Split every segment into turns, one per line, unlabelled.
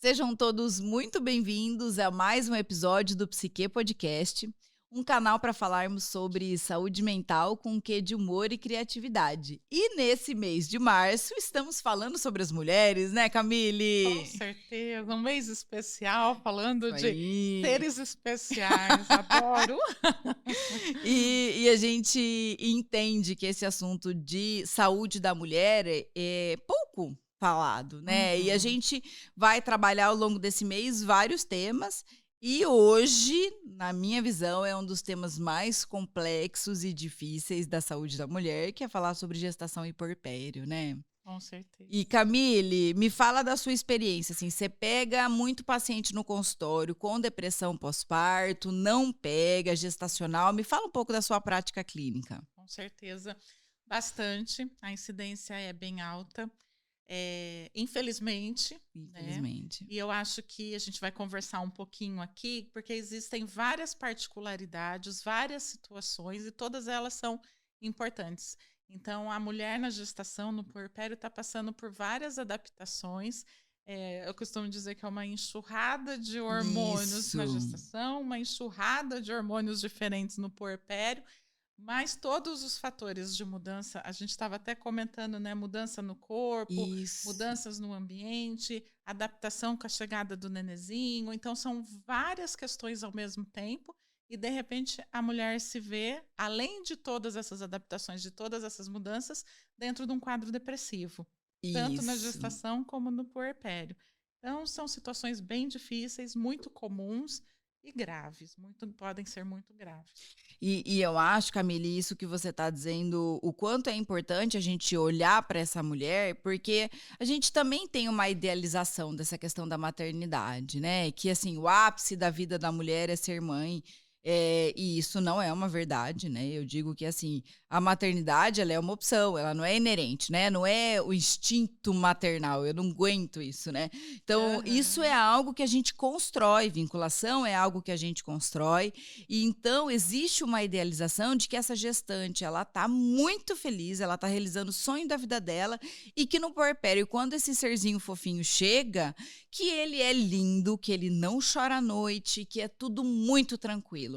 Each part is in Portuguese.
Sejam todos muito bem-vindos a mais um episódio do Psique Podcast, um canal para falarmos sobre saúde mental com um quê de humor e criatividade. E nesse mês de março estamos falando sobre as mulheres, né,
Com
Camille?
certeza, um mês especial falando
Isso
de
aí.
seres especiais, adoro.
E a gente entende que esse assunto de saúde da mulher é pouco falado, né? E a
Uhum.
gente vai trabalhar ao longo desse mês vários temas. E hoje, na minha visão, é um dos temas mais complexos e difíceis da saúde da mulher, que é falar sobre gestação e puerpério, né?
Com
E
certeza.
Camille, me fala da sua experiência, assim, você pega muito paciente no consultório com depressão pós-parto, não pega, gestacional, me fala um pouco da sua prática clínica.
Com certeza, bastante. A incidência é bem alta, infelizmente, né?
Infelizmente.
E eu acho que a gente vai conversar um pouquinho aqui, porque existem várias particularidades, várias situações, e todas elas são importantes. Então, a mulher na gestação, no puerpério, está passando por várias adaptações. Eu costumo dizer que é uma enxurrada de hormônios na
Isso,
gestação, uma enxurrada de hormônios diferentes no puerpério, mas todos os fatores de mudança, a gente estava até comentando, né? Mudança no corpo,
isso,
mudanças no ambiente, adaptação com a chegada do nenezinho. Então, são várias questões ao mesmo tempo. E, de repente, a mulher se vê, além de todas essas adaptações, de todas essas mudanças, dentro de um quadro depressivo, tanto na
isso.
gestação como no puerpério. Então, são situações bem difíceis, muito comuns e graves, podem ser muito graves.
E eu acho, Camille, isso que você está dizendo, o quanto é importante a gente olhar para essa mulher, porque a gente também tem uma idealização dessa questão da maternidade, né? Que assim, o ápice da vida da mulher é ser mãe. E isso não é uma verdade, né? Eu digo que assim, a maternidade ela é uma opção, ela não é inerente, né? Não é o instinto maternal, eu não aguento isso, né? Então, isso é
Aham.
algo que a gente constrói, vinculação é algo que a gente constrói, e então existe uma idealização de que essa gestante, ela tá muito feliz, ela tá realizando o sonho da vida dela e que no puerpério, quando esse serzinho fofinho chega, que ele é lindo, que ele não chora à noite, que é tudo muito tranquilo.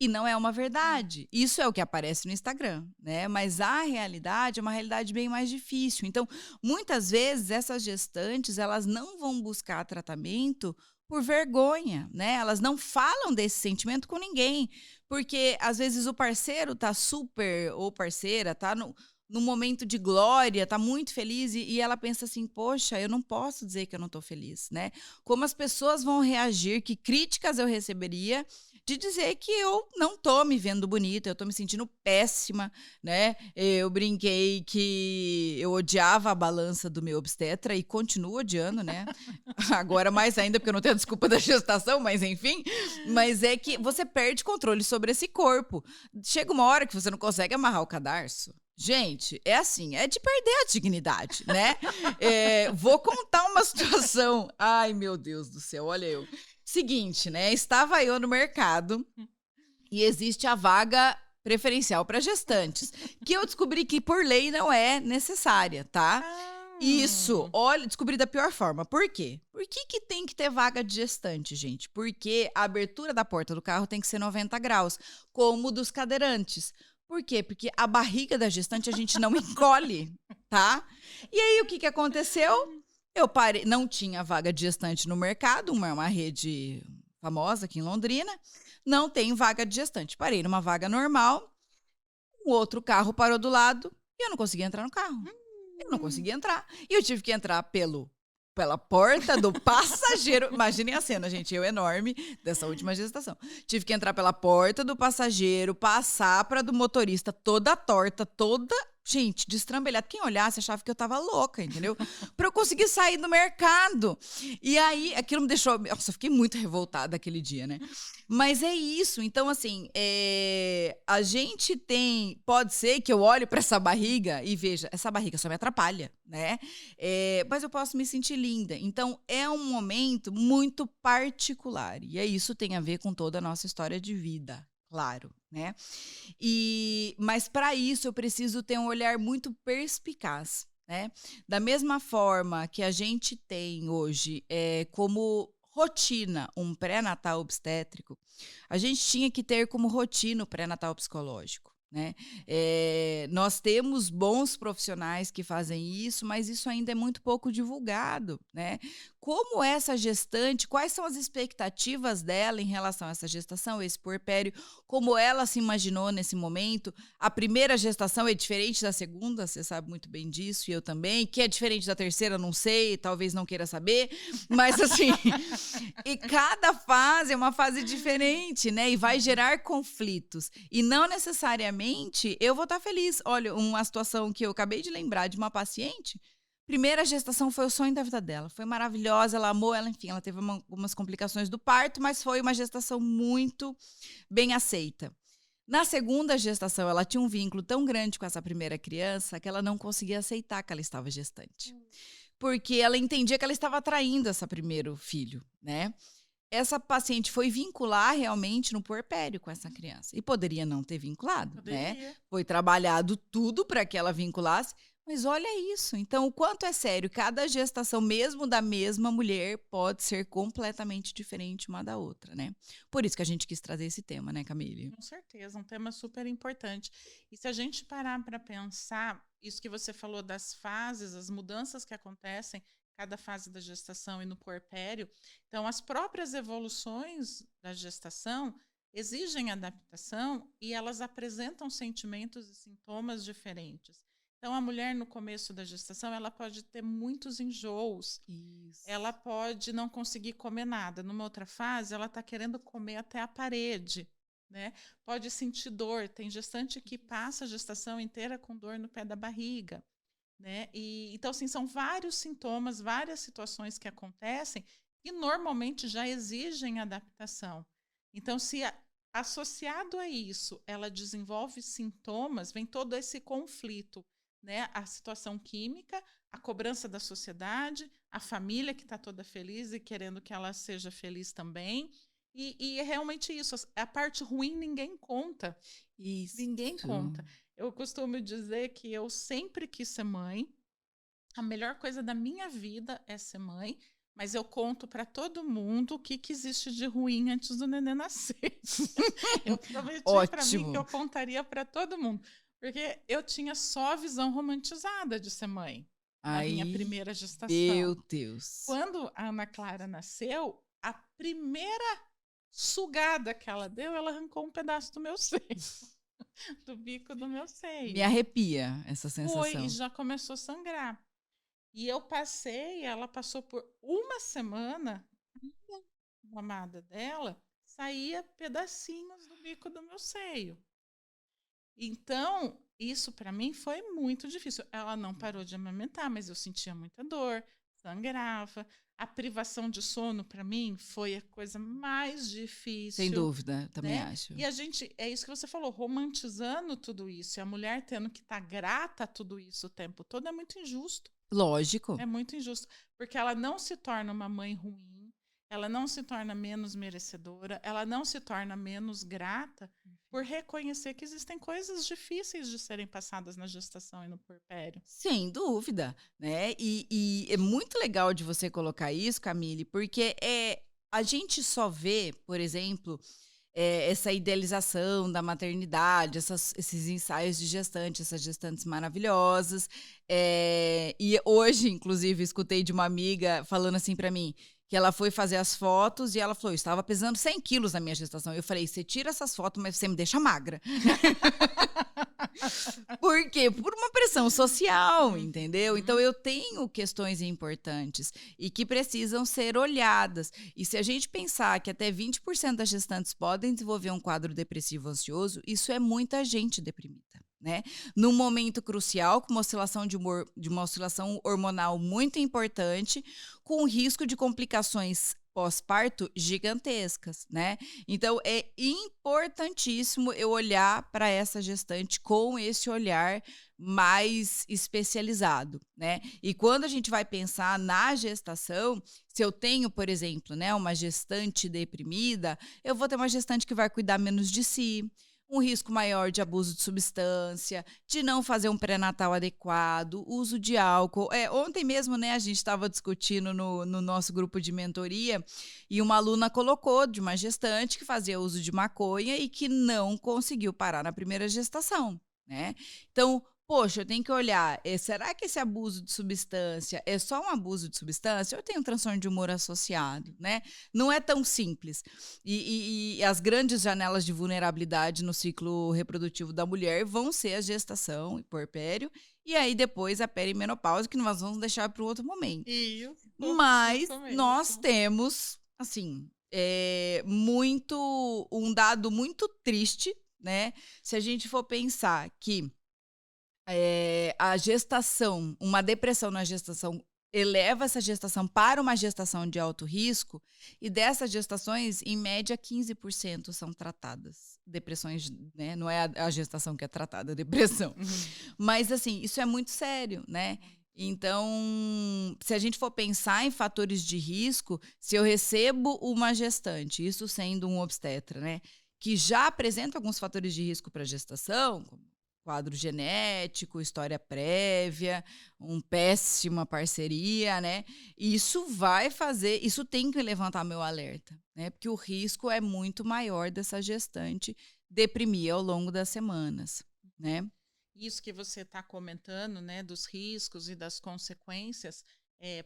E não é uma verdade. Isso é o que aparece no Instagram, né? Mas a realidade é uma realidade bem mais difícil. Então, muitas vezes essas gestantes, elas não vão buscar tratamento por vergonha, né? Elas não falam desse sentimento com ninguém, porque às vezes o parceiro tá super ou parceira tá no momento de glória, tá muito feliz e ela pensa assim: "Poxa, eu não posso dizer que eu não tô feliz", né? Como as pessoas vão reagir, que críticas eu receberia de dizer que eu não tô me vendo bonita, eu tô me sentindo péssima, né. Eu brinquei que eu odiava a balança do meu obstetra e continuo odiando, né. Agora mais ainda, porque eu não tenho a desculpa da gestação, mas enfim. Mas é que você perde controle sobre esse corpo. Chega uma hora que você não consegue amarrar o cadarço. Gente, é assim, é de perder a dignidade, né. Vou contar uma situação. Ai, meu Deus do céu, olha eu. Seguinte, né, estava eu no mercado e existe a vaga preferencial para gestantes, que eu descobri que por lei não é necessária, tá. Isso,
Ah,
olha, descobri da pior forma. Por quê? Por que que tem que ter vaga de gestante, gente? Porque a abertura da porta do carro tem que ser 90 graus, como dos cadeirantes. Por quê? Porque a barriga da gestante a gente não encolhe, tá. E aí o que que aconteceu? Eu parei, não tinha vaga de gestante no mercado, uma rede famosa aqui em Londrina, não tem vaga de gestante. Parei numa vaga normal, um outro carro parou do lado e eu não conseguia entrar no carro. Eu não
hum.
conseguia entrar. E eu tive que entrar pela porta do passageiro. Imaginem a cena, gente, eu enorme dessa última gestação. Tive que entrar pela porta do passageiro, passar para do motorista toda torta, toda, gente, destrambelhada. Quem olhasse achava que eu estava louca, entendeu? Para eu conseguir sair do mercado. E aí, aquilo me deixou. Nossa, eu fiquei muito revoltada aquele dia, né? Mas é isso. Então, assim, a gente tem. Pode ser que eu olhe para essa barriga e veja, essa barriga só me atrapalha, né? Mas eu posso me sentir linda. Então, é um momento muito particular. E isso tem a ver com toda a nossa história de vida, claro, né? Mas para isso eu preciso ter um olhar muito perspicaz. né? Da mesma forma que a gente tem hoje como rotina um pré-natal obstétrico, a gente tinha que ter como rotina o pré-natal psicológico, né? Nós temos bons profissionais que fazem isso, mas isso ainda é muito pouco divulgado, né? Como essa gestante, quais são as expectativas dela em relação a essa gestação, esse puerpério, como ela se imaginou nesse momento? A primeira gestação é diferente da segunda, você sabe muito bem disso, e eu também, que é diferente da terceira, não sei, talvez não queira saber, mas assim, e cada fase é uma fase diferente, né? E vai gerar conflitos. E não necessariamente eu vou estar feliz. Olha, uma situação que eu acabei de lembrar de uma paciente. Primeira gestação foi o sonho da vida dela. Foi maravilhosa, ela amou, ela, enfim, ela teve algumas complicações do parto, mas foi uma gestação muito bem aceita. Na segunda gestação, ela tinha um vínculo tão grande com essa primeira criança que ela não conseguia aceitar que ela estava gestante. Porque ela entendia que ela estava traindo esse primeiro filho, né? Essa paciente foi vincular realmente no puerpério com essa criança. E poderia não ter vinculado, né?
Poderia.
Foi trabalhado tudo para que ela vinculasse. Mas olha isso. Então, o quanto é sério. Cada gestação, mesmo da mesma mulher, pode ser completamente diferente uma da outra, né? Por isso que a gente quis trazer esse tema, né, Camille?
Com certeza, um tema super importante. E se a gente parar para pensar, isso que você falou das fases, as mudanças que acontecem, cada fase da gestação e no puerpério, então as próprias evoluções da gestação exigem adaptação e elas apresentam sentimentos e sintomas diferentes. Então, a mulher no começo da gestação, ela pode ter muitos enjoos,
Isso.
ela pode não conseguir comer nada. Numa outra fase, ela está querendo comer até a parede, né? Pode sentir dor. Tem gestante que passa a gestação inteira com dor no pé da barriga, né? Então, assim, são vários sintomas, várias situações que acontecem e normalmente já exigem adaptação. Então, se associado a isso, ela desenvolve sintomas, vem todo esse conflito, né? A situação química, a cobrança da sociedade, a família que está toda feliz e querendo que ela seja feliz também. E é realmente isso. A parte ruim ninguém conta.
Isso.
Ninguém conta. Eu costumo dizer que eu sempre quis ser mãe. A melhor coisa da minha vida é ser mãe. Mas eu conto para todo mundo o que existe de ruim antes do neném nascer. Eu prometi para mim que eu contaria para todo mundo. Porque eu tinha só a visão romantizada de ser mãe na minha primeira gestação.
Meu Deus.
Quando a Ana Clara nasceu, a primeira sugada que ela deu, ela arrancou um pedaço do meu seio. Do bico do meu seio.
Me arrepia essa sensação.
Foi, e já começou a sangrar. E ela passou por uma semana, a mamada dela saía pedacinhos do bico do meu seio. Então, isso para mim foi muito difícil. Ela não parou de amamentar, mas eu sentia muita dor, sangrava. A privação de sono, para mim, foi a coisa mais difícil.
Sem dúvida, também
né?
acho.
E a gente, é isso que você falou, romantizando tudo isso. E a mulher tendo que estar grata a tudo isso o tempo todo é muito injusto.
Lógico.
É muito injusto. Porque ela não se torna uma mãe ruim, ela não se torna menos merecedora, ela não se torna menos grata por reconhecer que existem coisas difíceis de serem passadas na gestação e no puerpério.
Sem dúvida, né? E é muito legal de você colocar isso, Camille, porque a gente só vê, por exemplo, essa idealização da maternidade, esses ensaios de gestante, essas gestantes maravilhosas. E hoje, inclusive, escutei de uma amiga falando assim para mim, que ela foi fazer as fotos e ela falou, eu estava pesando 100 quilos na minha gestação. Eu falei, você tira essas fotos, mas você me deixa magra. Por quê? Por uma pressão social, entendeu? Então, eu tenho questões importantes e que precisam ser olhadas. E se a gente pensar que até 20% das gestantes podem desenvolver um quadro depressivo ansioso, isso é muita gente deprimida, né? Num momento crucial, com uma oscilação de uma oscilação hormonal muito importante, com risco de complicações pós-parto gigantescas, né? Então, é importantíssimo eu olhar para essa gestante com esse olhar mais especializado, né? E quando a gente vai pensar na gestação, se eu tenho, por exemplo, né, uma gestante deprimida, eu vou ter uma gestante que vai cuidar menos de si, um risco maior de abuso de substância, de não fazer um pré-natal adequado, uso de álcool. Ontem mesmo, né, a gente estava discutindo no nosso grupo de mentoria e uma aluna colocou de uma gestante que fazia uso de maconha e que não conseguiu parar na primeira gestação, né? Então, poxa, eu tenho que olhar, será que esse abuso de substância é só um abuso de substância ou tem um transtorno de humor associado, né? Não é tão simples. E as grandes janelas de vulnerabilidade no ciclo reprodutivo da mulher vão ser a gestação e puerpério, e aí depois a perimenopausa, que nós vamos deixar para o outro momento. Mas
Isso
nós
mesmo.
temos, assim, um dado muito triste, né? Se a gente for pensar que a gestação, uma depressão na gestação eleva essa gestação para uma gestação de alto risco, e dessas gestações, em média, 15% são tratadas. Depressões, né? Não é a gestação que é tratada, a depressão.
Uhum.
Mas, assim, isso é muito sério, né? Então, se a gente for pensar em fatores de risco, se eu recebo uma gestante, isso sendo um obstetra, né? Que já apresenta alguns fatores de risco para a gestação, como quadro genético, história prévia, péssima parceria, né? Isso tem que levantar meu alerta, né? Porque o risco é muito maior dessa gestante deprimir ao longo das semanas, né?
Isso que você está comentando, né, dos riscos e das consequências,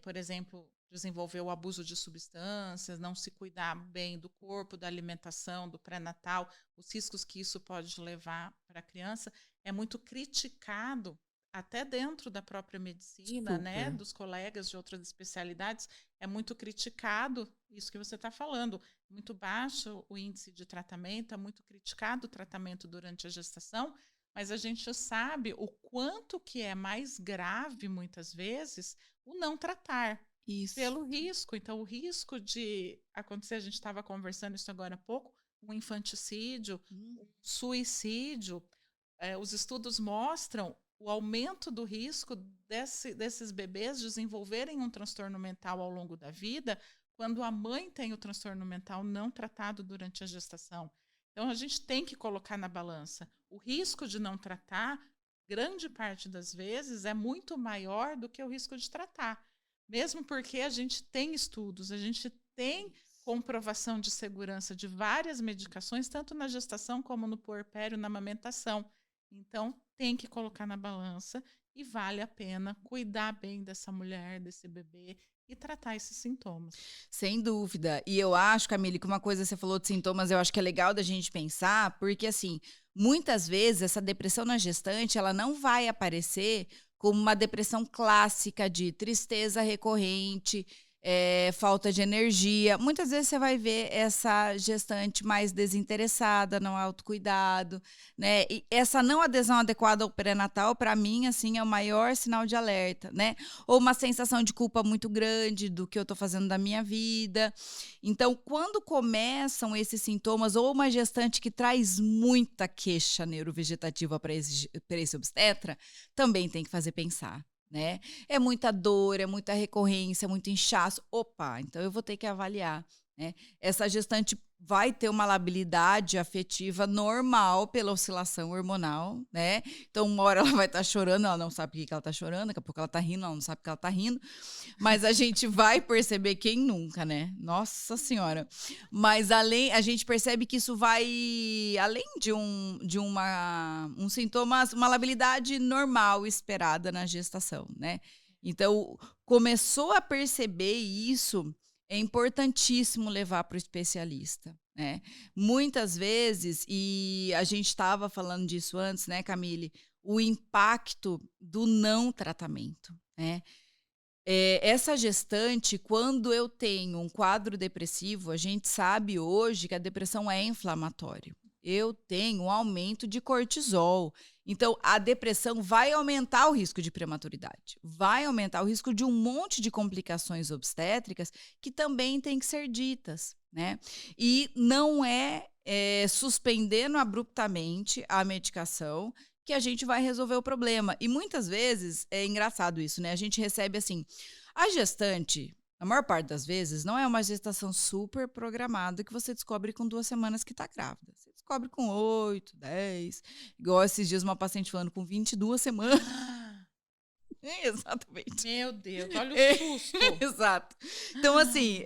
por exemplo, desenvolver o abuso de substâncias, não se cuidar bem do corpo, da alimentação, do pré-natal, os riscos que isso pode levar para a criança, é muito criticado até dentro da própria medicina, né,
Super.
dos colegas de outras especialidades, é muito criticado isso que você está falando, muito baixo o índice de tratamento, é muito criticado o tratamento durante a gestação, mas a gente sabe o quanto que é mais grave, muitas vezes, o não tratar,
Isso.
pelo risco. Então, o risco de acontecer, a gente estava conversando isso agora há pouco, um infanticídio, um suicídio, os estudos mostram o aumento do risco desses bebês desenvolverem um transtorno mental ao longo da vida, quando a mãe tem o transtorno mental não tratado durante a gestação. Então, a gente tem que colocar na balança. O risco de não tratar, grande parte das vezes, é muito maior do que o risco de tratar. Mesmo porque a gente tem estudos, a gente tem comprovação de segurança de várias medicações, tanto na gestação como no puerpério, na amamentação. Então, tem que colocar na balança e vale a pena cuidar bem dessa mulher, desse bebê e tratar esses sintomas.
Sem dúvida. E eu acho, Camille, que uma coisa você falou de sintomas, eu acho que é legal da gente pensar, porque assim, muitas vezes essa depressão na gestante, ela não vai aparecer como uma depressão clássica de tristeza recorrente, falta de energia. Muitas vezes você vai ver essa gestante mais desinteressada no autocuidado, né? E essa não adesão adequada ao pré-natal, para mim, assim, é o maior sinal de alerta, né? Ou uma sensação de culpa muito grande do que eu estou fazendo da minha vida. Então, quando começam esses sintomas, ou uma gestante que traz muita queixa neurovegetativa para esse obstetra, também tem que fazer pensar, né? É muita dor, é muita recorrência, é muito inchaço. Opa, então eu vou ter que avaliar, né? Essa gestante vai ter uma labilidade afetiva normal pela oscilação hormonal, né? Então, uma hora ela vai estar chorando, ela não sabe por que ela está chorando, daqui a pouco ela está rindo, ela não sabe por que ela está rindo, mas a gente vai perceber, quem nunca, né? Nossa Senhora. Mas a gente percebe que isso vai além um sintoma, uma labilidade normal esperada na gestação, né? Então, começou a perceber isso, é importantíssimo levar para o especialista, né? Muitas vezes, e a gente estava falando disso antes, né, Camille? O impacto do não tratamento, né? Essa gestante, quando eu tenho um quadro depressivo, a gente sabe hoje que a depressão é inflamatória. Eu tenho um aumento de cortisol. Então, a depressão vai aumentar o risco de prematuridade, vai aumentar o risco de um monte de complicações obstétricas que também têm que ser ditas, né? E não suspendendo abruptamente a medicação que a gente vai resolver o problema. E muitas vezes, é engraçado isso, né? A gente recebe assim, a gestante, a maior parte das vezes, não é uma gestação super programada que você descobre com 2 semanas que está grávida. Você descobre com 8, 10. Igual esses dias uma paciente falando com 22 semanas. Exatamente.
Meu Deus, olha o
É,
susto.
exato. Então, assim,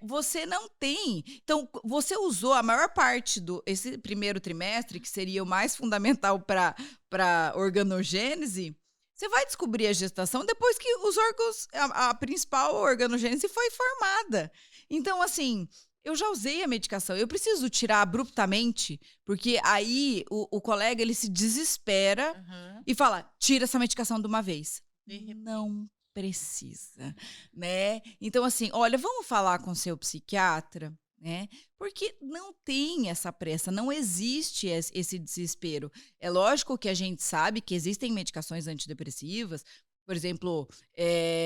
você não tem. Então, você usou a maior parte do esse primeiro trimestre, que seria o mais fundamental para organogênese. Você vai descobrir a gestação depois que os órgãos, a principal organogênese foi formada. Então, assim, eu já usei a medicação. Eu preciso tirar abruptamente, porque aí o colega ele se desespera
Aham.
e fala: tira essa medicação de uma vez.
De repente.
Não precisa, né? Então, assim, olha, vamos falar com seu psiquiatra, né? Porque não tem essa pressa, não existe esse desespero. É lógico que a gente sabe que existem medicações antidepressivas, por exemplo,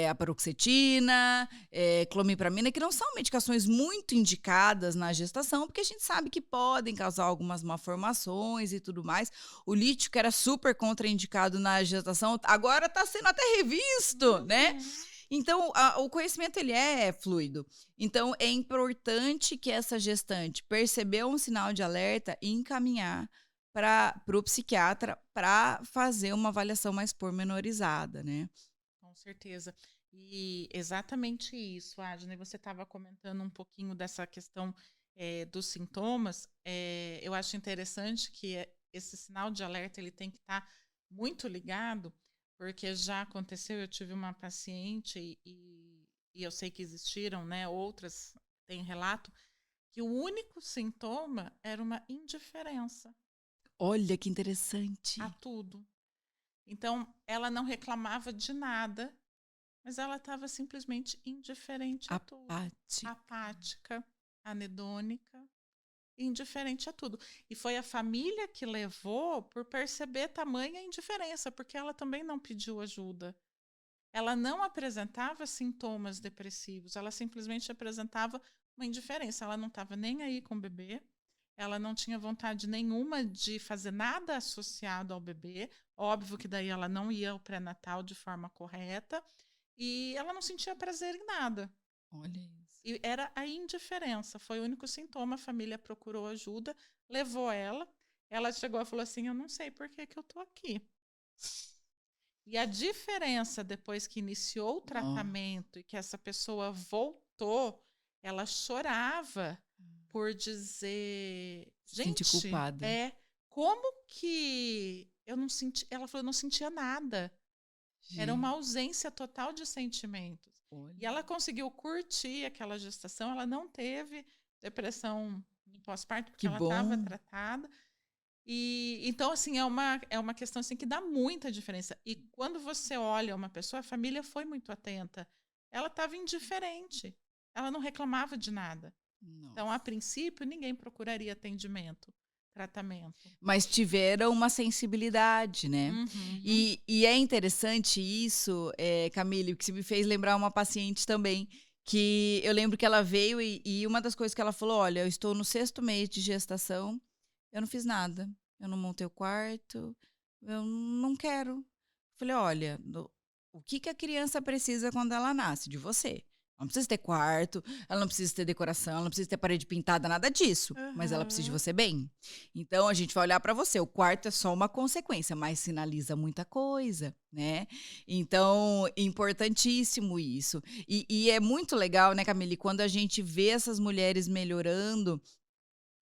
a paroxetina, clomipramina, que não são medicações muito indicadas na gestação, porque a gente sabe que podem causar algumas malformações e tudo mais. O lítio, que era super contraindicado na gestação, agora está sendo até revisto, né?
Uhum.
Então, o conhecimento ele é fluido. Então, é importante que essa gestante percebeu um sinal de alerta e encaminhar para o psiquiatra para fazer uma avaliação mais pormenorizada, né?
Com certeza. E exatamente isso, Adne, você estava comentando um pouquinho dessa questão dos sintomas. Eu acho interessante que esse sinal de alerta ele tem que estar muito ligado, porque já aconteceu, eu tive uma paciente e eu sei que existiram, né, outras, tem relato, que o único sintoma era uma indiferença
Olha que
a
interessante.
tudo. Então, ela não reclamava de nada, mas ela estava simplesmente indiferente a tudo.
Apática.
Apática, anedônica, indiferente a tudo. E foi a família que levou por perceber tamanha indiferença, porque ela também não pediu ajuda. Ela não apresentava sintomas depressivos, ela simplesmente apresentava uma indiferença. Ela não estava nem aí com o bebê, ela não tinha vontade nenhuma de fazer nada associado ao bebê. Óbvio que daí ela não ia ao pré-natal de forma correta e ela não sentia prazer em nada.
Olha isso.
E era a indiferença, foi o único sintoma. A família procurou ajuda, levou ela. Ela chegou e falou assim: eu não sei por que eu tô aqui. E a diferença depois que iniciou o
Ó,
tratamento e que essa pessoa voltou, ela chorava por dizer,
se sentir
gente,
culpada.
como que eu não senti, ela falou, eu não sentia nada. Era uma
Gente,
ausência total de sentimentos. E
olha.
ela conseguiu curtir aquela gestação, ela não teve depressão no pós-parto, porque
Que
ela estava
bom.
tratada. E então, assim, é uma questão assim, que dá muita diferença. E quando você olha uma pessoa, a família foi muito atenta. Ela estava indiferente. Ela não reclamava de nada. Então, a
Nossa.
princípio, ninguém procuraria atendimento, tratamento.
Mas tiveram uma sensibilidade, né?
Uhum.
E é interessante isso, Camille, que se me fez lembrar uma paciente também, que eu lembro que ela veio e uma das coisas que ela falou: olha, eu estou no 6º mês de gestação, eu não fiz nada, eu não montei o quarto, eu não quero. Falei: olha, o que que a criança precisa quando ela nasce? De você. Ela não precisa ter quarto, ela não precisa ter decoração, ela não precisa ter parede pintada, nada disso. Mas ela precisa de
Aham.
você bem. Então a gente vai olhar para você. O quarto é só uma consequência, mas sinaliza muita coisa, né? Então, importantíssimo isso. E é muito legal, né, Camille, quando a gente vê essas mulheres melhorando,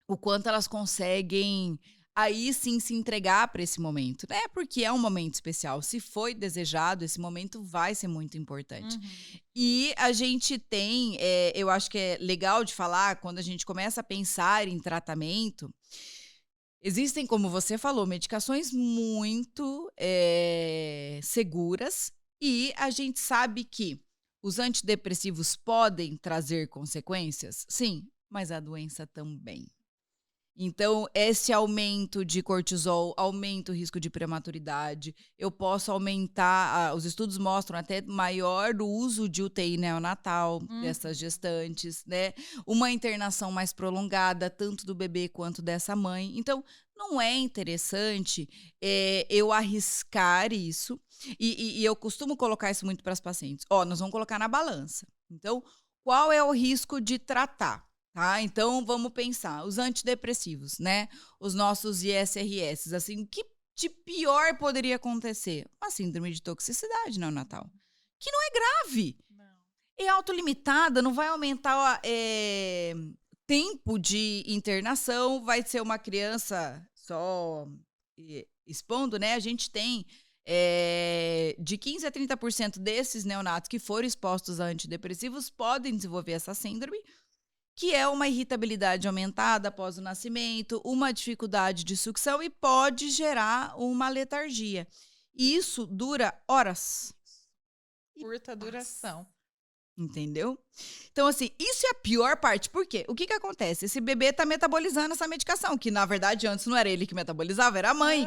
o quanto elas conseguem aí sim se entregar para esse momento, né? Porque é um momento especial. Se foi desejado, esse momento vai ser muito importante.
Uhum.
E a gente tem, eu acho que é legal de falar, quando a gente começa a pensar em tratamento, existem, como você falou, medicações muito seguras, e a gente sabe que os antidepressivos podem trazer consequências, sim, mas a doença também. Então, esse aumento de cortisol aumenta o risco de prematuridade. Eu posso aumentar, os estudos mostram até maior uso de UTI neonatal dessas
Uhum.
gestantes, né? Uma internação mais prolongada, tanto do bebê quanto dessa mãe. Então, não é interessante eu arriscar isso. E eu costumo colocar isso muito para as pacientes. Ó, nós vamos colocar na balança. Então, qual é o risco de tratar? tá? Então vamos pensar, os antidepressivos, né? Os nossos ISRS, assim, o que de pior poderia acontecer? Uma síndrome de toxicidade neonatal,
Uhum.
que não é grave,
Não.
é autolimitada, não vai aumentar tempo de internação, vai ser uma criança só expondo, né? A gente tem de 15 a 30% desses neonatos que foram expostos a antidepressivos podem desenvolver essa síndrome, que é uma irritabilidade aumentada após o nascimento, uma dificuldade de sucção e pode gerar uma letargia. E isso dura horas
Isso.
e
Curta
passa.
duração.
Entendeu? Então, assim, isso é a pior parte. Por quê? O que que acontece? Esse bebê tá metabolizando essa medicação, que na verdade antes não era ele que metabolizava, era a mãe.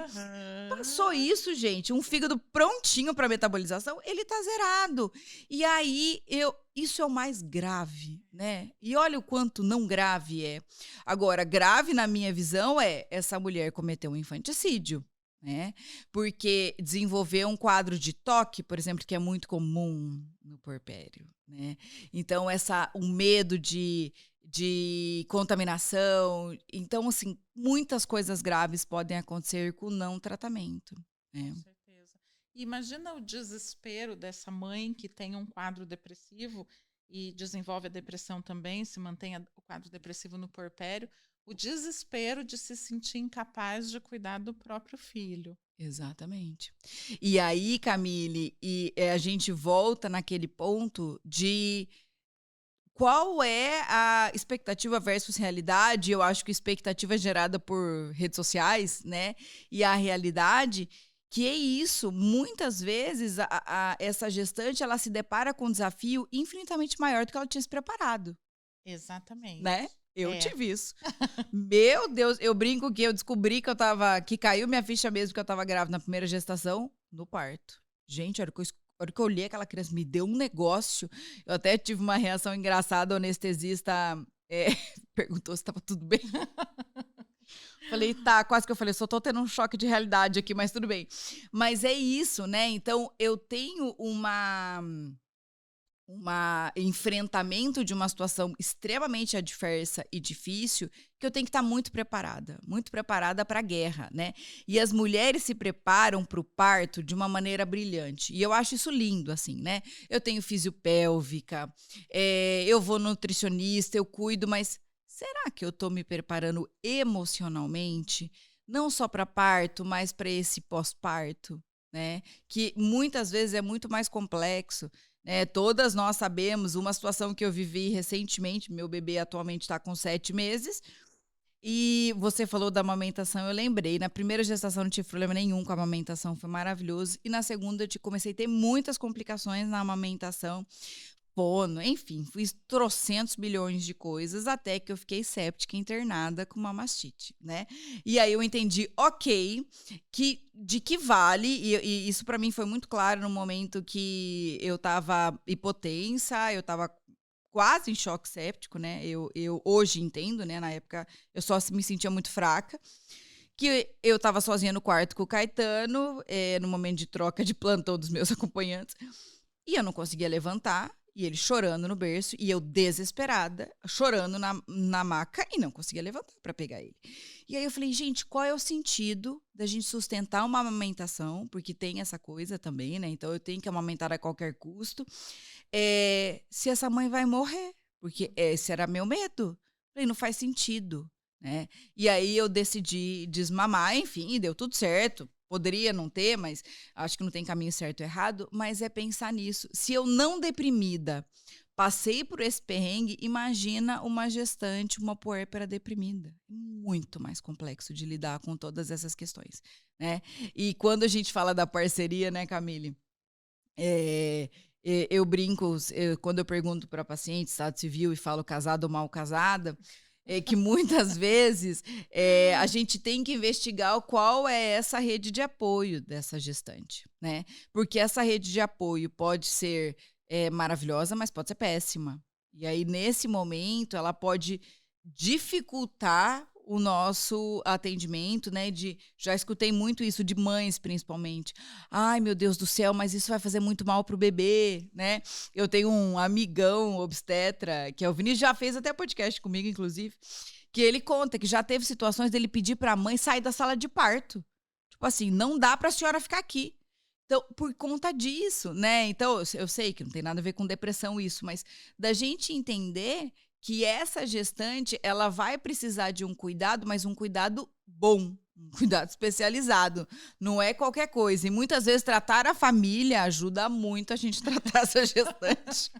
Passou
Aham.
isso, gente, um fígado prontinho para metabolização, ele tá zerado. E aí, isso é o mais grave, né? E olha o quanto não grave é. Agora, grave na minha visão é essa mulher cometeu um infanticídio, né? Porque desenvolveu um quadro de toque, por exemplo, que é muito comum no puerpério, né? Então, o medo de contaminação. Então, assim, muitas coisas graves podem acontecer com não tratamento,
Com
né.
certeza. E imagina o desespero dessa mãe que tem um quadro depressivo e desenvolve a depressão também, se mantém o quadro depressivo no puerpério, o desespero de se sentir incapaz de cuidar do próprio filho.
Exatamente. E aí, Camille, a gente volta naquele ponto de qual é a expectativa versus realidade. Eu acho que expectativa é gerada por redes sociais, né, e a realidade, que é isso, muitas vezes essa gestante, ela se depara com um desafio infinitamente maior do que ela tinha se preparado, né.
Exatamente.
Eu
É.
tive isso. Meu Deus, eu brinco que eu descobri que caiu minha ficha mesmo que eu estava grávida na primeira gestação, no parto. Gente, a hora que eu olhei aquela criança, me deu um negócio. Eu até tive uma reação engraçada, o anestesista, perguntou se estava tudo bem. Falei: "Tá", quase que eu falei: "Só tô tendo um choque de realidade aqui, mas tudo bem". Mas é isso, né, então eu tenho uma enfrentamento de uma situação extremamente adversa e difícil, que eu tenho que estar muito preparada para a guerra, né. E as mulheres se preparam para o parto de uma maneira brilhante, e eu acho isso lindo, assim, né. Eu tenho fisiopélvica, eu vou no nutricionista, eu cuido, mas será que eu estou me preparando emocionalmente, não só para parto, mas para esse pós-parto, né, que muitas vezes é muito mais complexo, né. Todas nós sabemos uma situação que eu vivi recentemente, meu bebê atualmente está com 7 meses, e você falou da amamentação, eu lembrei, na primeira gestação não tive problema nenhum com a amamentação, foi maravilhoso, e na segunda comecei a ter muitas complicações na amamentação, fono, enfim, fiz trocentos milhões de coisas, até que eu fiquei séptica internada com uma mastite, né. E aí eu entendi, ok, de que vale, e isso para mim foi muito claro no momento que eu estava hipotensa, eu estava quase em choque séptico, né, eu hoje entendo, né, na época eu só me sentia muito fraca, que eu estava sozinha no quarto com o Caetano, no momento de troca de plantão dos meus acompanhantes, e eu não conseguia levantar, e ele chorando no berço, e eu desesperada, chorando na maca, e não conseguia levantar para pegar ele. E aí eu falei: "Gente, qual é o sentido da gente sustentar uma amamentação?", porque tem essa coisa também, né, então eu tenho que amamentar a qualquer custo, se essa mãe vai morrer, porque esse era meu medo. Falei: "Não faz sentido", né. E aí eu decidi desmamar, enfim, deu tudo certo. Poderia não ter, mas acho que não tem caminho certo ou errado, mas é pensar nisso. Se eu não deprimida passei por esse perrengue, imagina uma gestante, uma puérpera deprimida. Muito mais complexo de lidar com todas essas questões, né. E quando a gente fala da parceria, né, Camille, eh, eu brinco, quando eu pergunto para paciente estado civil e falo casado ou mal casada, é que muitas vezes, a gente tem que investigar qual é essa rede de apoio dessa gestante, né. Porque essa rede de apoio pode ser, maravilhosa, mas pode ser péssima. E aí, nesse momento, ela pode dificultar o nosso atendimento, né? Já escutei muito isso de mães, principalmente. Ai, meu Deus do céu, mas isso vai fazer muito mal pro bebê, né? Eu tenho um amigão obstetra, que é o Vinícius, já fez até podcast comigo, inclusive, que ele conta que já teve situações dele pedir pra mãe sair da sala de parto. Tipo assim, não dá pra senhora ficar aqui. Então, por conta disso, né? Então, eu sei que não tem nada a ver com depressão isso, mas da gente entender que essa gestante, ela vai precisar de um cuidado, mas um cuidado bom, um cuidado especializado. Não é qualquer coisa. E muitas vezes tratar a família ajuda muito a gente tratar essa gestante.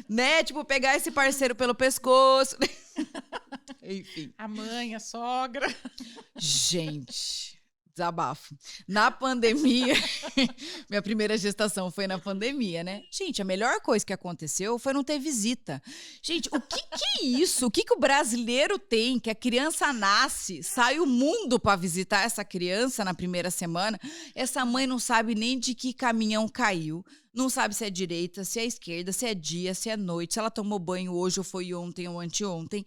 Né? Tipo, pegar esse parceiro pelo pescoço. Enfim.
A mãe, a sogra.
Gente, desabafo. Na pandemia, minha primeira gestação foi na pandemia, né? Gente, a melhor coisa que aconteceu foi não ter visita. Gente, o que é isso? O que o brasileiro tem? Que a criança nasce, sai o mundo para visitar essa criança na primeira semana. Essa mãe não sabe nem de que caminhão caiu. Não sabe se é direita, se é esquerda, se é dia, se é noite, se ela tomou banho hoje ou foi ontem ou anteontem.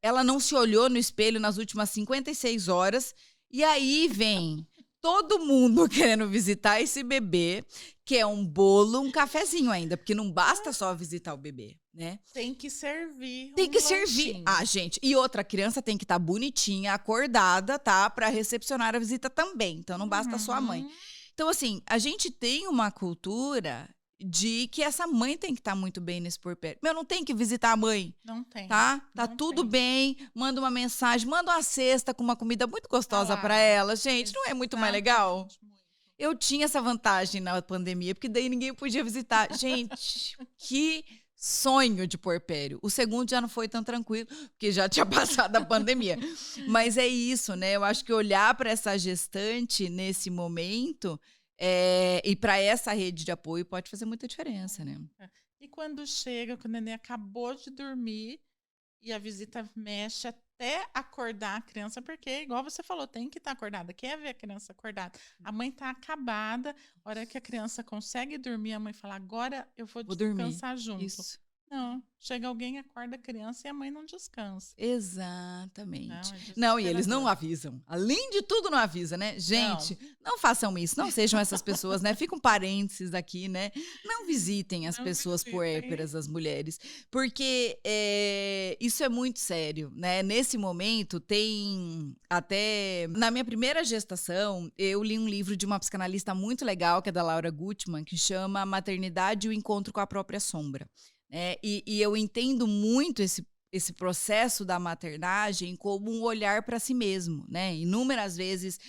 Ela não se olhou no espelho nas últimas 56 horas. E aí vem todo mundo querendo visitar esse bebê, que é um bolo, um cafezinho ainda, porque não basta só visitar o bebê, né?
Tem que servir
Tem
um
que servir.
lanchinho.
Ah, gente, e outra criança tem que estar bonitinha, acordada, tá? Para recepcionar a visita também. Então não basta só a mãe.
Uhum.
Então, assim, a gente tem uma cultura de que essa mãe tem que estar muito bem nesse puerpério. Meu, não tem que visitar a mãe,
Não tem.
tá? Tá
Não
tudo
tem.
bem, manda uma mensagem, manda uma cesta com uma comida muito gostosa
Tá
para
lá.
ela. Gente, não é muito mais legal?
Exatamente, muito.
Eu tinha essa vantagem na pandemia, porque daí ninguém podia visitar. Gente, que sonho de puerpério. O segundo já não foi tão tranquilo, porque já tinha passado a pandemia. Mas é isso, né? Eu acho que olhar para essa gestante nesse momento e para essa rede de apoio pode fazer muita diferença, né?
E quando chega, que o neném acabou de dormir e a visita mexe até acordar a criança, porque, igual você falou, tem que estar acordada. Quer ver a criança acordada? A mãe está acabada, a hora que a criança consegue dormir, a mãe fala, agora eu vou
Vou dormir.
descansar junto.
Isso.
Não, chega alguém, acorda a criança e a mãe não descansa.
Exatamente.
Não,
Não, e eles não avisam. Além de tudo, não avisa, né? Gente, não façam isso. Não sejam essas pessoas, né? Fica um parênteses aqui, né? Não visitem as
Não
pessoas
visitem.
puérperas, as mulheres. Porque isso é muito sério, né? Nesse momento, tem até... Na minha primeira gestação, eu li um livro de uma psicanalista muito legal, que é da Laura Gutman, que chama Maternidade e o Encontro com a Própria Sombra. E eu entendo muito esse processo da maternagem como um olhar para si mesmo, né? Inúmeras vezes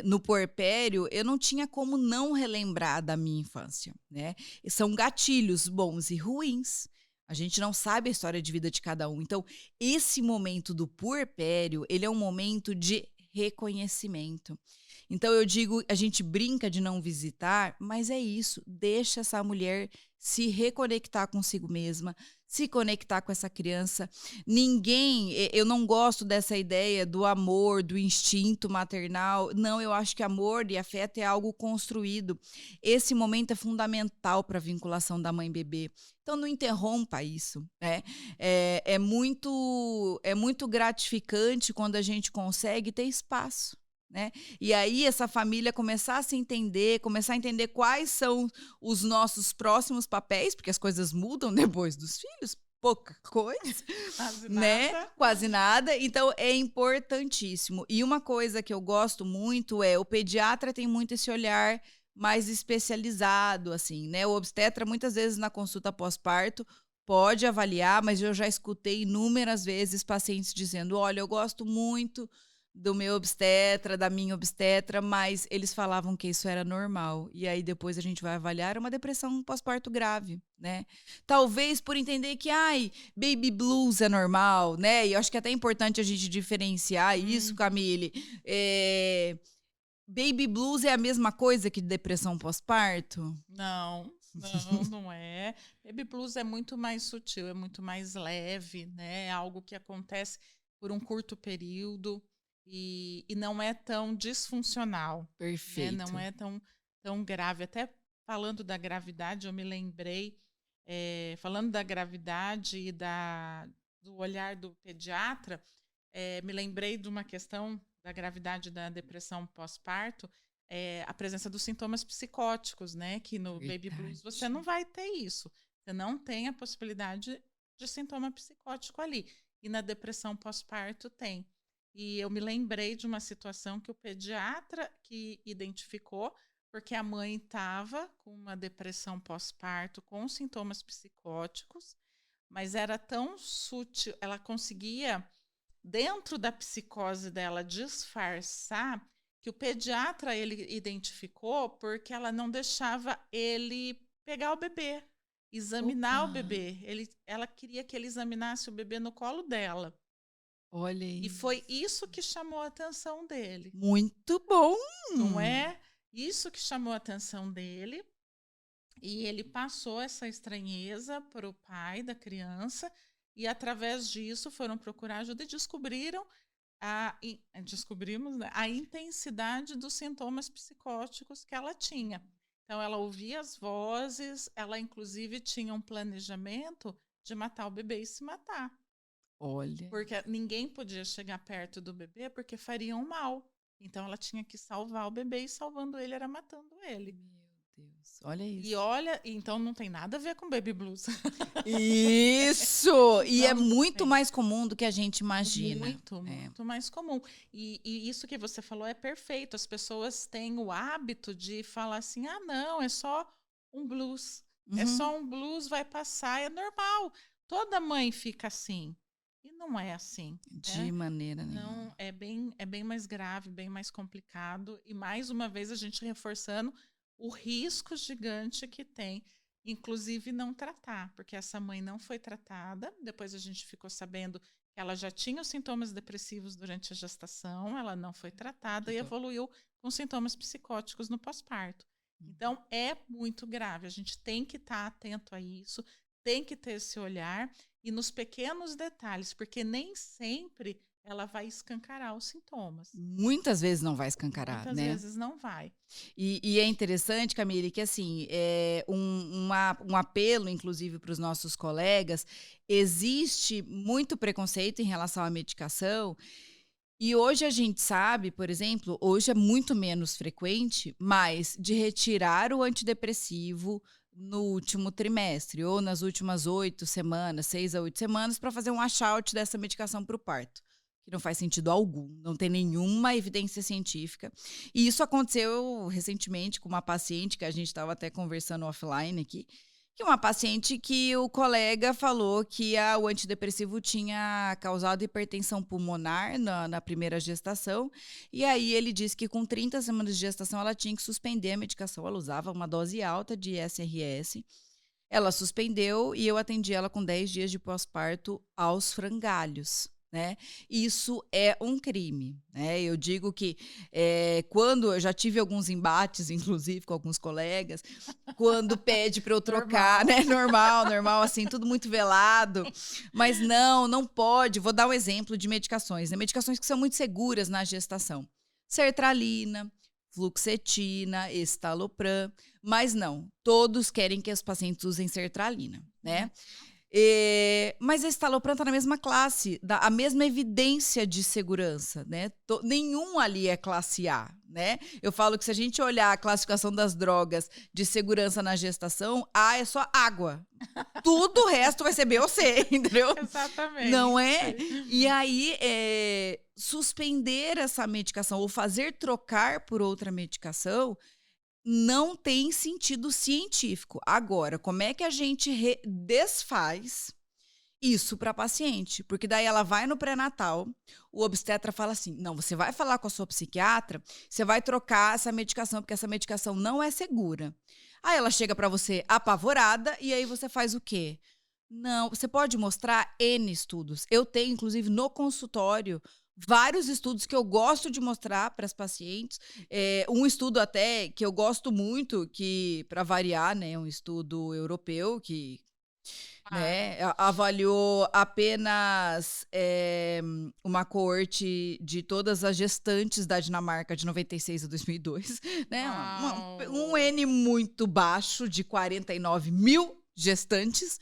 no puerpério eu não tinha como não relembrar da minha infância, né? E são gatilhos bons e ruins. A gente não sabe a história de vida de cada um. Então, esse momento do puerpério, ele é um momento de reconhecimento. Então, eu digo, a gente brinca de não visitar, mas é isso, deixa essa mulher se reconectar consigo mesma, se conectar com essa criança. Eu não gosto dessa ideia do amor, do instinto maternal. Não, eu acho que amor e afeto é algo construído. Esse momento é fundamental para a vinculação da mãe e bebê. Então, não interrompa isso, né? É muito gratificante quando a gente consegue ter espaço, né? E aí essa família começar a se entender, começar a entender quais são os nossos próximos papéis, porque as coisas mudam depois dos filhos, pouca coisa,
Quase
né?
nada.
Quase nada. Então é importantíssimo. E uma coisa que eu gosto muito é o pediatra tem muito esse olhar mais especializado, assim, né? O obstetra muitas vezes na consulta pós-parto pode avaliar, mas eu já escutei inúmeras vezes pacientes dizendo: olha, eu gosto muito do meu obstetra, da minha obstetra, mas eles falavam que isso era normal. E aí depois a gente vai avaliar uma depressão pós-parto grave, né? Talvez por entender que, baby blues é normal, né? E eu acho que é até importante a gente diferenciar isso, Camille. Baby blues é a mesma coisa que depressão pós-parto?
Não é. Baby blues é muito mais sutil, é muito mais leve, né? É algo que acontece por um curto período. E não é tão disfuncional.
Perfeito.
Né? Não é tão grave. Até falando da gravidade, eu me lembrei, falando da gravidade e do olhar do pediatra, me lembrei de uma questão da gravidade da depressão pós-parto, a presença dos sintomas psicóticos, né? Que no Baby Blues você não vai ter isso. Você não tem a possibilidade de sintoma psicótico ali. E na depressão pós-parto tem. E eu me lembrei de uma situação que o pediatra que identificou, porque a mãe estava com uma depressão pós-parto, com sintomas psicóticos, mas era tão sutil, ela conseguia, dentro da psicose dela, disfarçar, que o pediatra ele identificou porque ela não deixava ele pegar o bebê, examinar o bebê. Ela queria que ele examinasse o bebê no colo dela.
Olha
E foi isso que chamou a atenção dele.
Muito bom!
Não é? Isso que chamou a atenção dele. E ele passou essa estranheza para o pai da criança. E, através disso, foram procurar ajuda e descobriram descobrimos, né, a intensidade dos sintomas psicóticos que ela tinha. Então, ela ouvia as vozes, ela, inclusive, tinha um planejamento de matar o bebê e se matar.
Olha.
Porque ninguém podia chegar perto do bebê porque fariam mal. Então, ela tinha que salvar o bebê e, salvando ele, era matando ele.
Meu Deus, olha isso.
E olha, então não tem nada a ver com Baby Blues.
Isso! E é
Não
muito
tem.
mais comum do que a gente imagina.
Muito mais comum. E isso que você falou é perfeito. As pessoas têm o hábito de falar assim, não, é só um blues. É só um blues, vai passar, é normal. Toda mãe fica assim. E não é assim.
De maneira nenhuma.
Não, é bem mais grave, bem mais complicado. E, mais uma vez, a gente reforçando o risco gigante que tem, inclusive não tratar, porque essa mãe não foi tratada. Depois a gente ficou sabendo que ela já tinha os sintomas depressivos durante a gestação, ela não foi tratada e evoluiu com sintomas psicóticos no pós-parto. Então, é muito grave. A gente tem que estar atento a isso, tem que ter esse olhar e nos pequenos detalhes, porque nem sempre ela vai escancarar os sintomas.
Muitas vezes não vai escancarar,
Muitas
né?
vezes não vai.
E é interessante, Camille, que assim, um apelo, inclusive, para os nossos colegas, existe muito preconceito em relação à medicação, e hoje a gente sabe, por exemplo, hoje é muito menos frequente, mas de retirar o antidepressivo no último trimestre, ou nas últimas 8 semanas, 6 a 8 semanas, para fazer um washout dessa medicação para o parto. Que não faz sentido algum, não tem nenhuma evidência científica. E isso aconteceu recentemente com uma paciente, que a gente estava até conversando offline aqui, que uma paciente que o colega falou que o antidepressivo tinha causado hipertensão pulmonar na primeira gestação, e aí ele disse que com 30 semanas de gestação ela tinha que suspender a medicação, ela usava uma dose alta de SRS, ela suspendeu e eu atendi ela com 10 dias de pós-parto aos frangalhos. Né? Isso é um crime, né? Eu digo que quando eu já tive alguns embates, inclusive com alguns colegas, quando pede para eu trocar, né? Normal, assim, tudo muito velado. Mas não pode. Vou dar um exemplo de medicações, né? Medicações que são muito seguras na gestação: sertralina, fluoxetina, estalopram, mas não. Todos querem que os pacientes usem sertralina, né? Mas a estalopram está na mesma classe, a mesma evidência de segurança, né? Nenhum ali é classe A, né? Eu falo que se a gente olhar a classificação das drogas de segurança na gestação, A é só água. Tudo o resto vai ser B ou C, entendeu?
Exatamente.
Não é? E aí, suspender essa medicação ou fazer trocar por outra medicação não tem sentido científico. Agora, como é que a gente desfaz isso para a paciente? Porque daí ela vai no pré-natal, o obstetra fala assim, não, você vai falar com a sua psiquiatra, você vai trocar essa medicação, porque essa medicação não é segura. Aí ela chega para você apavorada, e aí você faz o quê? Não, você pode mostrar N estudos. Eu tenho, inclusive, no consultório, vários estudos que eu gosto de mostrar para as pacientes. Um estudo até que eu gosto muito, que, para variar, né, um estudo europeu que né, avaliou apenas uma coorte de todas as gestantes da Dinamarca de 96 a 2002, né, um N muito baixo de 49 mil gestantes,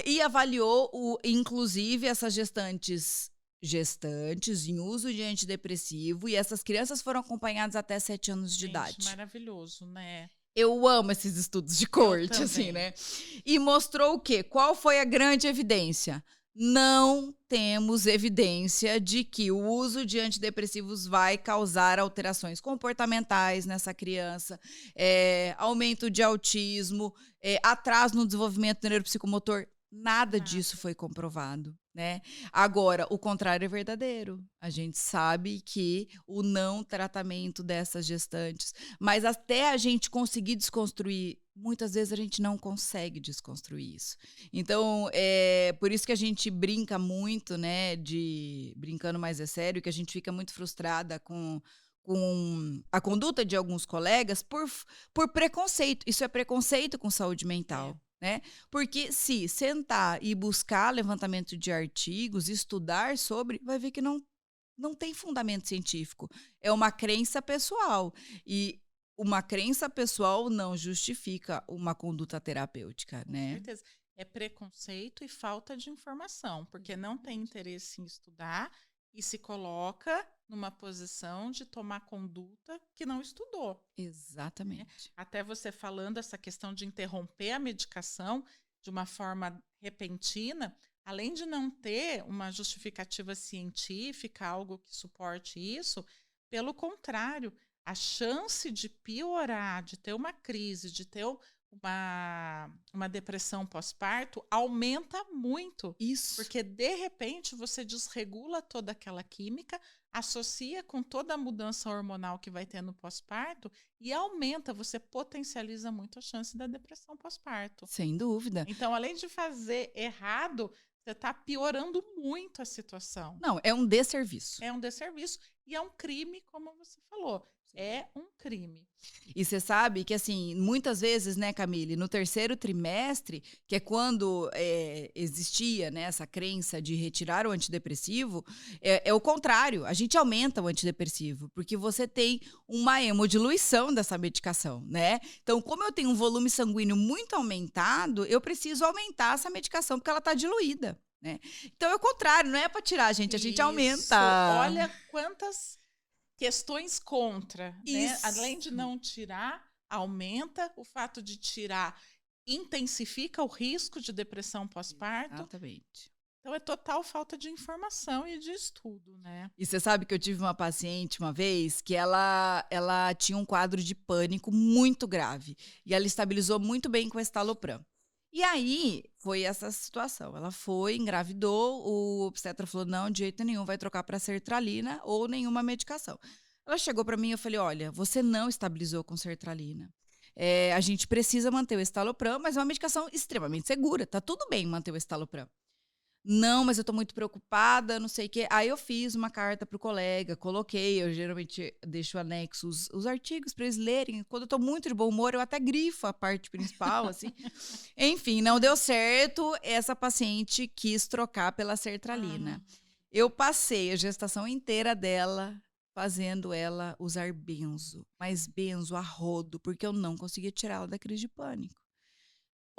e avaliou, inclusive, essas gestantes gestantes em uso de antidepressivo e essas crianças foram acompanhadas até 7 anos de
Gente,
idade.
maravilhoso, né?
Eu amo esses estudos de
Eu
corte, assim,
também.
né? E mostrou o quê? Qual foi a grande evidência? Não temos evidência de que o uso de antidepressivos vai causar alterações comportamentais nessa criança, aumento de autismo, atraso no desenvolvimento neuropsicomotor. Nada disso
Nada.
foi comprovado, né? Agora, o contrário é verdadeiro. A gente sabe que o não tratamento dessas gestantes, mas até a gente conseguir desconstruir, muitas vezes a gente não consegue desconstruir isso. Então, é por isso que a gente brinca muito, né, de brincando mais é sério, que a gente fica muito frustrada com a conduta de alguns colegas por preconceito. Isso é preconceito com saúde
É.
mental, né? Porque se sentar e buscar levantamento de artigos, estudar sobre, vai ver que não tem fundamento científico. É uma crença pessoal. E uma crença pessoal não justifica uma conduta terapêutica,
Com
né?
certeza. É preconceito e falta de informação, porque não tem interesse em estudar e se coloca numa posição de tomar conduta que não estudou, né?
Exatamente.
Até você falando essa questão de interromper a medicação de uma forma repentina, além de não ter uma justificativa científica, algo que suporte isso, pelo contrário, a chance de piorar, de ter uma crise, de ter uma depressão pós-parto aumenta muito,
Isso.
porque de repente você desregula toda aquela química, associa com toda a mudança hormonal que vai ter no pós-parto e aumenta, você potencializa muito a chance da depressão pós-parto.
Sem dúvida.
Então, além de fazer errado, você está piorando muito a situação.
Não, é um desserviço.
É um desserviço e é um crime, como você falou. É um crime.
E você sabe que, assim, muitas vezes, né, Camille, no terceiro trimestre, que é quando existia, né, essa crença de retirar o antidepressivo, é o contrário, a gente aumenta o antidepressivo, porque você tem uma hemodiluição dessa medicação, né? Então, como eu tenho um volume sanguíneo muito aumentado, eu preciso aumentar essa medicação, porque ela está diluída, né? Então, é o contrário, não é para tirar, a gente aumenta.
Isso. Olha quantas questões contra, né? Além de
Isso.
não tirar, aumenta. O fato de tirar intensifica o risco de depressão pós-parto.
Exatamente.
Então é total falta de informação e de estudo, né?
E você sabe que eu tive uma paciente uma vez que ela tinha um quadro de pânico muito grave e ela estabilizou muito bem com estalopram. E aí foi essa situação. Ela foi, engravidou, o obstetra falou: não, de jeito nenhum, vai trocar para sertralina ou nenhuma medicação. Ela chegou para mim e eu falei: olha, você não estabilizou com sertralina. A gente precisa manter o estalopram, mas é uma medicação extremamente segura. Tá tudo bem manter o estalopram. Não, mas eu tô muito preocupada, não sei o quê. Aí eu fiz uma carta pro colega, coloquei, eu geralmente deixo anexo os artigos para eles lerem. Quando eu tô muito de bom humor, eu até grifo a parte principal, assim. Enfim, não deu certo. Essa paciente quis trocar pela sertralina.
Ah,
Eu passei a gestação inteira dela fazendo ela usar benzo, mas benzo a rodo, porque eu não conseguia tirar ela da crise de pânico.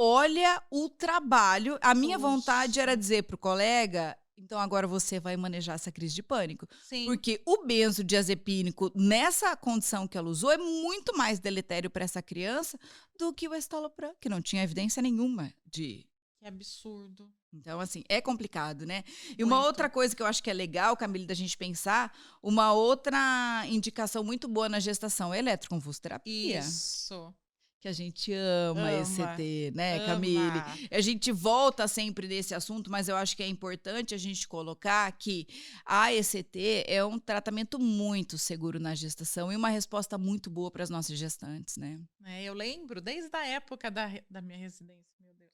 Olha o trabalho. A minha vontade era
puxa.
dizer para o colega: então agora você vai manejar essa crise de pânico.
Sim,
Porque o benzodiazepínico, nessa condição que ela usou, é muito mais deletério para essa criança do que o estalopram, que não tinha evidência nenhuma de.
que absurdo.
Então, assim, é complicado, né? E uma outra
Muito.
coisa que eu acho que é legal, Camille, da gente pensar, uma outra indicação muito boa na gestação é a eletroconvulsoterapia.
Isso.
Que a gente ama
Ama.
ECT, né, Camille?
Ama.
A gente volta sempre nesse assunto, mas eu acho que é importante a gente colocar que a ECT é um tratamento muito seguro na gestação e uma resposta muito boa para as nossas gestantes, né?
Eu lembro desde a época da minha residência, meu Deus.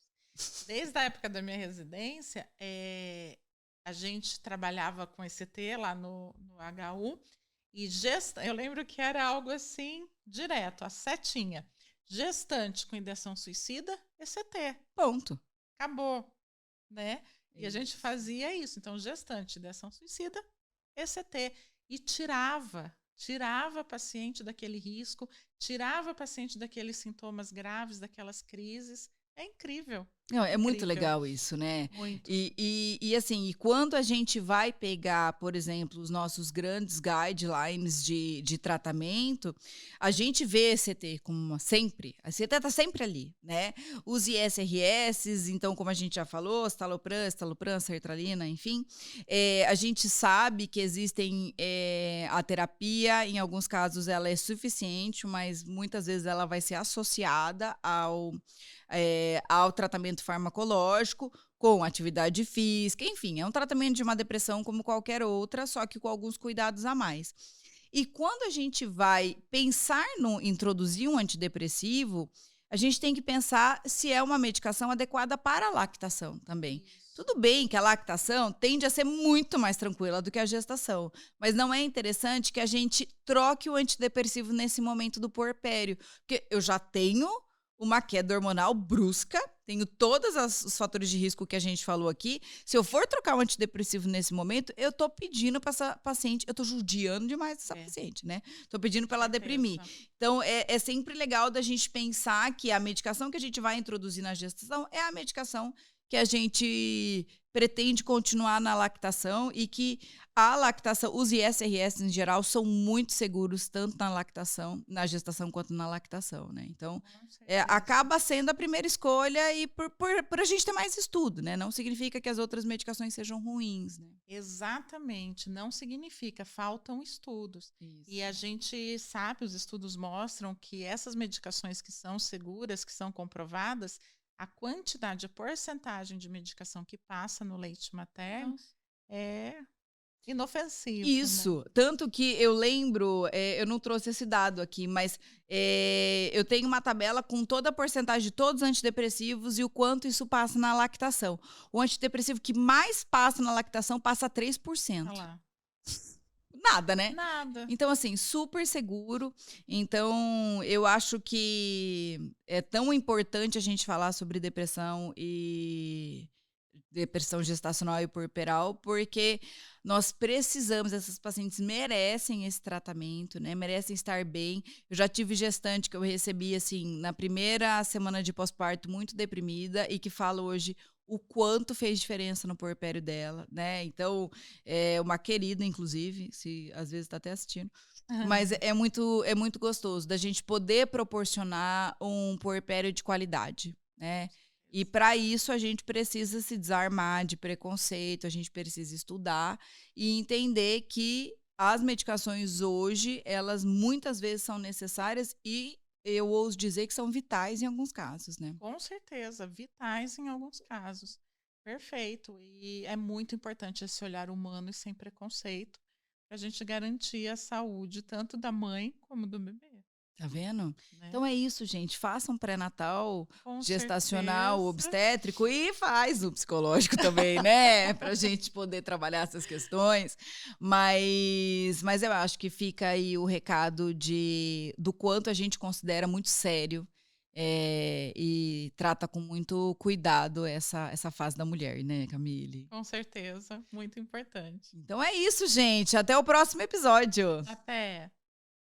Desde a época da minha residência, a gente trabalhava com ECT lá no HU e eu lembro que era algo assim, direto, a setinha. Gestante com ideação suicida, ECT.
Ponto.
Acabou, né? E a gente
Isso.
fazia isso. Então, gestante, ideação suicida, ECT. E tirava a paciente daquele risco, tirava a paciente daqueles sintomas graves, daquelas crises. É incrível.
Não, é muito
Incrível,
legal isso, né?
muito.
E assim, e quando a gente vai pegar, por exemplo, os nossos grandes guidelines de tratamento, a gente vê a CT como sempre, a CT está sempre ali, né? Os ISRS, então, como a gente já falou, estalopram, sertralina, enfim, a gente sabe que existem a terapia, em alguns casos ela é suficiente, mas muitas vezes ela vai ser associada ao tratamento farmacológico, com atividade física, enfim, é um tratamento de uma depressão como qualquer outra, só que com alguns cuidados a mais. E quando a gente vai pensar no introduzir um antidepressivo, a gente tem que pensar se é uma medicação adequada para a lactação também.
Isso.
Tudo bem que a lactação tende a ser muito mais tranquila do que a gestação, mas não é interessante que a gente troque o antidepressivo nesse momento do puerpério, porque eu já tenho uma queda hormonal brusca, tenho todos os fatores de risco que a gente falou aqui. Se eu for trocar um antidepressivo nesse momento, eu tô pedindo para essa paciente, eu tô judiando demais essa
É,
paciente, né? Tô pedindo
com
para ela deprimir.
certeza.
Então, é sempre legal da gente pensar que a medicação que a gente vai introduzir na gestação é a medicação que a gente pretende continuar na lactação e que a lactação, os ISRS em geral, são muito seguros, tanto na lactação, na gestação, quanto na lactação, né? Então,
Com certeza.
acaba sendo a primeira escolha e por a gente ter mais estudo, né? Não significa que as outras medicações sejam ruins, né?
Exatamente, não significa, faltam estudos. E
Isso.
a gente sabe, os estudos mostram que essas medicações que são seguras, que são comprovadas, a quantidade, a porcentagem de medicação que passa no leite materno
Nossa.
é inofensivo, né?
Isso, tanto que eu lembro, eu não trouxe esse dado aqui, mas eu tenho uma tabela com toda a porcentagem de todos os antidepressivos e o quanto isso passa na lactação. O antidepressivo que mais passa na lactação passa
Olha
3%.
lá.
Nada, né?
Nada.
Então, assim, super seguro. Então, eu acho que é tão importante a gente falar sobre depressão gestacional e puerperal, porque nós precisamos, essas pacientes merecem esse tratamento, né? Merecem estar bem. Eu já tive gestante que eu recebi, assim, na primeira semana de pós-parto, muito deprimida e que fala hoje o quanto fez diferença no puerpério dela, né? Então, é uma querida, inclusive, se às vezes está até assistindo. Mas é muito gostoso da gente poder proporcionar um puerpério de qualidade, né? E para isso a gente precisa se desarmar de preconceito, a gente precisa estudar e entender que as medicações hoje, elas muitas vezes são necessárias e eu ouso dizer que são vitais em alguns casos, né?
Com certeza, vitais em alguns casos. Perfeito. E é muito importante esse olhar humano e sem preconceito para a gente garantir a saúde tanto da mãe como do bebê,
Tá vendo?
né?
Então é isso, gente. Faça um pré-natal,
Com
gestacional,
certeza.
obstétrico e faz o psicológico também, né? Pra gente poder trabalhar essas questões. Mas eu acho que fica aí o recado do quanto a gente considera muito sério e trata com muito cuidado essa fase da mulher, né, Camille?
Com certeza. Muito importante.
Então é isso, gente. Até o próximo episódio.
Até!